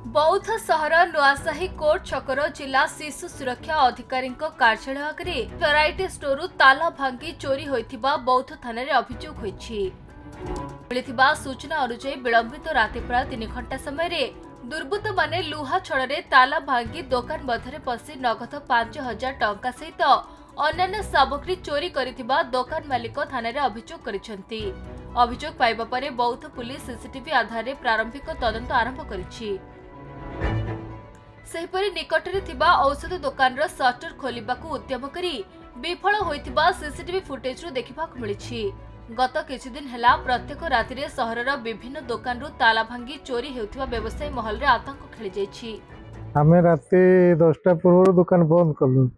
बौद्ध सहर नुआसाही कोर्ट छकर जिला शिशु सुरक्षा अधिकारी कार्यालय भेराइटी स्टोर ताला भांगी चोरी होइथिबा बौद्ध थाना अभियोग होइछि। मिलिथिबा सूचना अनुसार विलंबित राति प्राय 3 घंटा समय दुर्बृत्त माने लुहा छड़े ताला भांगी दुकान मध्य पशि नगद 5000 टंका सहित अन्य सामग्री चोरी करिथिबा दुकान मालिक थाना अभियोग करिसेंती। अभियोग पाइबा परे बौद्ध पुलिस सीसीटीवी आधार प्रारंभिक तदंत आरंभ करिछि। सेहिपरि निकटरे थिबा औषध दुकान सटर खोलिबाकू उद्यम करी विफल होइतिबा सीसीटीवी फुटेज देखिबाकू मिलिछि। गत किछि दिन हेला प्रत्येक रातिरे सहरर विभिन्न दुकान ताला भांगी चोरी हेउथिबा व्यवसायी महल रे आतंक खेली जाइछि। आमे राति 10टा पूर्व दुकान बंद कलु।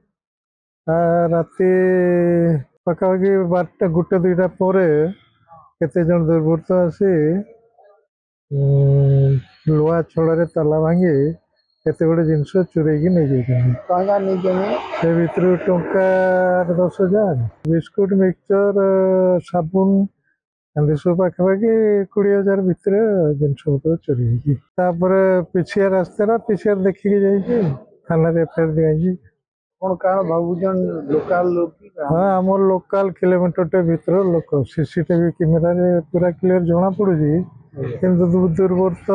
राति पकापकी 12टा 1-2टा परे केते जन दुर्बृत्त आसी लुहा छड़े ताला भांगी केते गुड़े जिनस चुरैकी नहीं से भितर टंका 10,000 बिस्कुट मिक्सचर साबुन एंदी सब पाखापाखि 20,000 भितर जिनस पत्र चोरी पिछिया रास्ता पिछिया देखिकी जाइए थाना एफआईआर दिखाई कौन कारण भावुन लोकल लोग। हाँ आम लोकल किलोमीटर भीतर लोक सीसीटीवी कैमेरा पूरा क्लीयर जना पड़ी किंतु दुर्बृत्त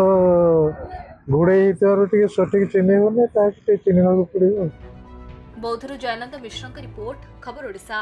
घोड़े सठिक चिन्ह चिन्ह पड़ो। बौद्धरू जयनंद मिश्र रिपोर्ट खबर ओडिशा।